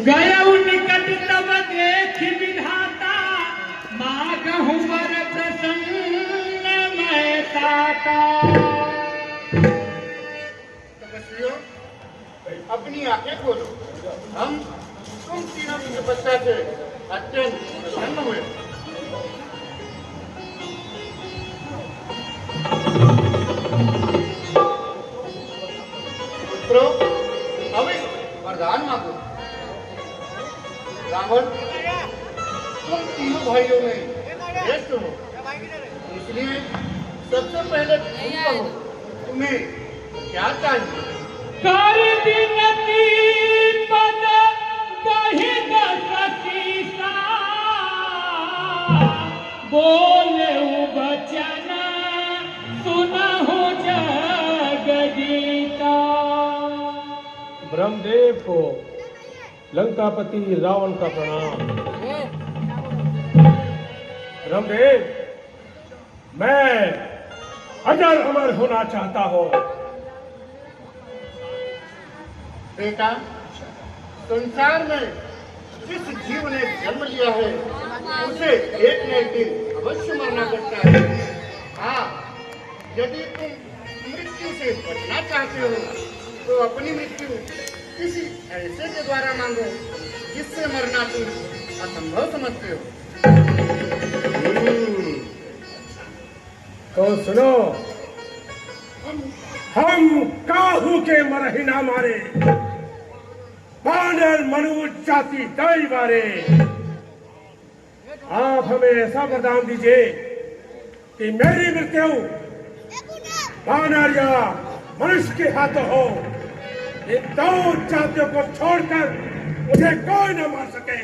गयऊ निकट तब देख विधाता मागहु वर प्रसन्न मैं ताता। तपस्वियों, अपनी आंखें खोलो। हम तुम तीनों की तपस्या से अत्यंत प्रसन्न हुए। पुत्रों, अवश्य वरदान मांगो। रावण, तुम तीनों भाइयों में श्रेष्ठ हो, इसलिए सबसे पहले तुम कहो, तुम्हें क्या चाहिए? कर विनती पद कहि न सकीसा, बोले वचन सुनहु जगदीता। ब्रह्मदेव को लंकापति रावण का प्रणाम। ब्रह्मदेव, मैं अजर अमर होना चाहता हूँ। बेटा, संसार में जिस जीव ने जन्म लिया है उसे एक न एक दिन अवश्य मरना पड़ता है। हाँ, यदि तुम मृत्यु से बचना चाहते हो तो अपनी मृत्यु किसी ऐसे के द्वारा मांगो जिससे मरना तुम असंभव समझते हो। तो सुनो, हम काहू के मरही ना मारे, बानर मनुष्य जाति दाई मारे। आप हमें ऐसा वरदान दीजिए कि मेरी मृत्यु बानर या मनुष्य के हाथों हो। इन दो जातियों को छोड़कर मुझे कोई न मार सके।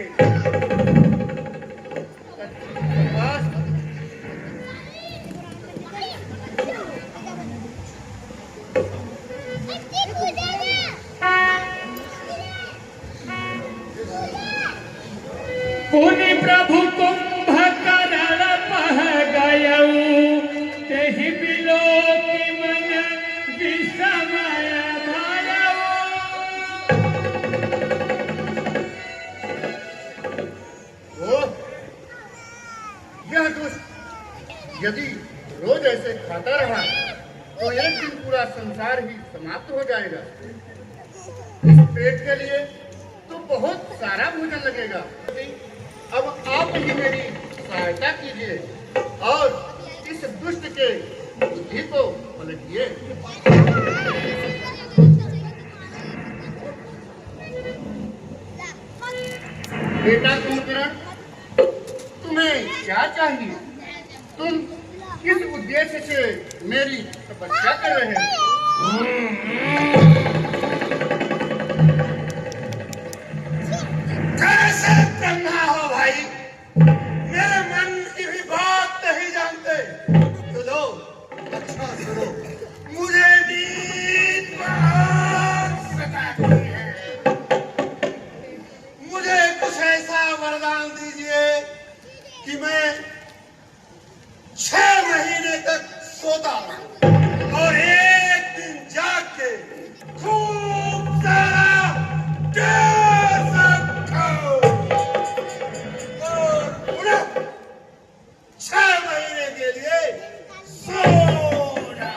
पुनि प्रभु कुंभकर्ण पह गयऊ, तेहि बिलोकि मन विस्मय भयऊ। यह दुष्ट यदि रोज ऐसे खाता रहा तो एक दिन पूरा संसार ही समाप्त हो जाएगा। इस पेट के लिए तो बहुत सारा भोजन लगेगा। अब आप ही मेरी सहायता कीजिए और इस दुष्ट के बुद्धि को पलटिए। बेटा कुंभकर्ण, तुम्हें क्या चाहिए? तुम किस उद्देश्य से मेरी तपस्या कर रहे हो? कैसे ब्रह्मा हो भाई, मेरे मन की भी बात नहीं जानते। तो लो, अच्छा सुनो, मुझे नींद बहुत सताती है। मुझे कुछ ऐसा वरदान दीजिए कि मैं 6 महीने तक सोता हूँ और एक दिन जाग के खूब सारा ढेर सकता हूँ और उन्हें 6 महीने के लिए सोना।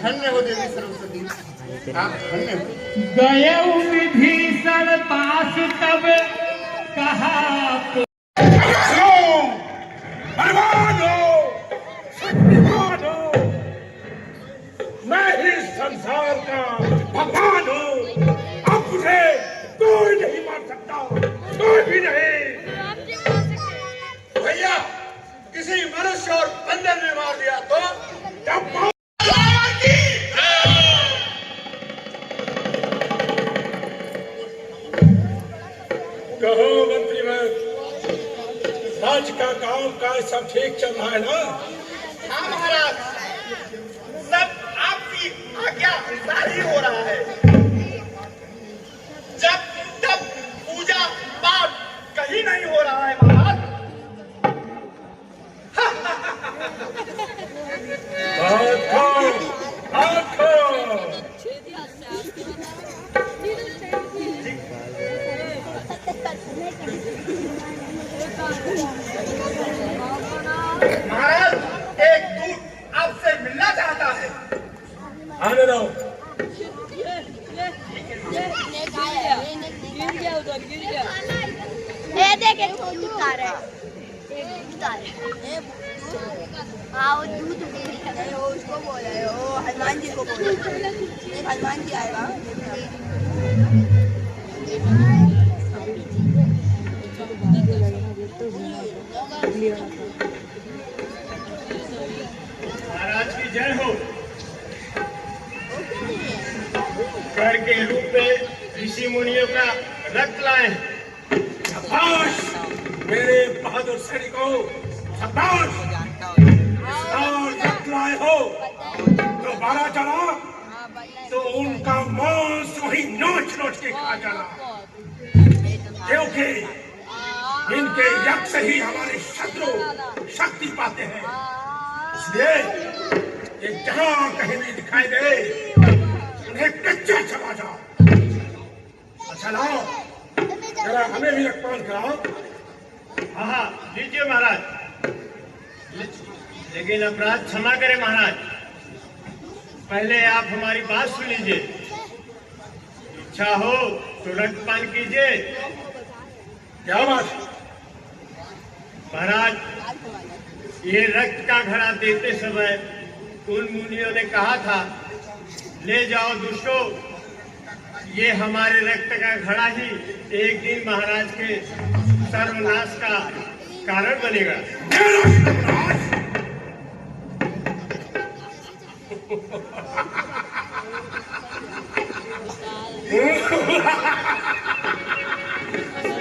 धन्य हो देवी सरस्वती, आप धन्य हो। गयऊ विभीषण पास तब कहा, बर्बाद हो, शक्तिमान हो, मैं ही संसार का भगवान हूँ। अब मुझे कोई नहीं मार सकता, कोई भी नहीं। भैया, किसी मनुष्य और बंदर ने मार दिया तो जब सब ठीक चल रहा है ना? हाँ महाराज, सब आपकी आज्ञा अनुसार ही हो रहा है। जब तब पूजा पाठ कहीं नहीं हो रहा है महाराज। महाराज, एक दूत आपसे मिलना चाहता है। आने दो। ये देख एक दूध आ रहा है, एक दूध आ रहा है। हाँ वो दूध वो उसको बोल रहे हो, हनुमान जी को बोल रहे हो। एक हनुमान जी आएगा। महाराज की जय हो। कर के रूप में ऋषि मुनियों का रक्त लाए। शाबाश मेरे बहादुर सैनिकों, शाबाश। और जब लाए हो तो बारा चला तो उनका मांस वही नोच नोच के खा जाना, क्योंकि इनके यज्ञ से ही हमारे शत्रु शक्ति पाते हैं। इसलिए ये जहां कहीं भी दिखाई दे उन्हें कच्चा चला जाओ। अच्छा लाओ, जरा हमें भी रक्तपान कराओ। हाँ लीजिए महाराज। लेकिन अपराध क्षमा करें महाराज, पहले आप हमारी बात सुन लीजिए। इच्छा हो तो रक्तपान कीजिए। क्या बात? महाराज, ये रक्त का घड़ा देते समय उन मुनियों ने कहा था, ले जाओ दुष्टों, ये हमारे रक्त का घड़ा ही एक दिन महाराज के सर्वनाश का कारण बनेगा।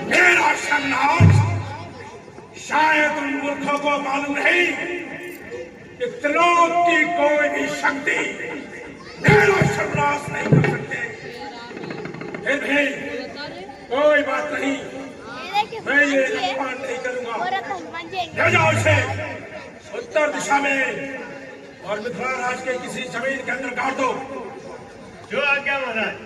मेरा सर्वनाश शायद उन मूर्खों को मालूम नहीं कि त्रिलोक की कोई भी शक्ति मेरा सर्वनाश नहीं कर सकते। फिर भी कोई बात नहीं, मैं ये रक्तपान नहीं करूंगा। ले जाओ इसे उत्तर दिशा में और मिथिला राज के किसी जमीन के अंदर गाड़ दो। जो आज्ञा महाराज।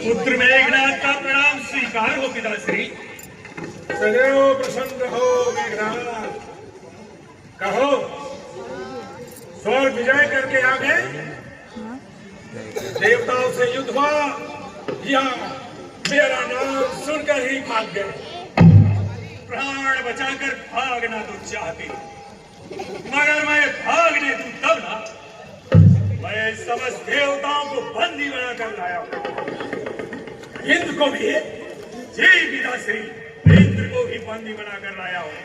पुत्र मेघनाथ का प्रणाम स्वीकार हो पिताश्री। सदैव प्रसन्न हो मेघनाथ। कहो, स्वर्ग विजय करके आ गए? देवताओं से युद्ध हुआ या मेरा नाम सुनकर ही भाग गए? प्राण बचाकर भागना तो चाहती, मगर मैं भागने दूं तब ना। मैं समस्त देवताओं को बंदी बनाकर लाया हूं। इंद्र को भी? जी पिताश्री, इंद्र को भी बंदी बनाकर लाया हूं।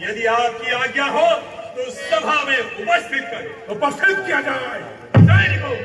यदि आपकी आज्ञा हो तो सभा में उपस्थित करें। उपस्थित किया जाए। सैनिकों,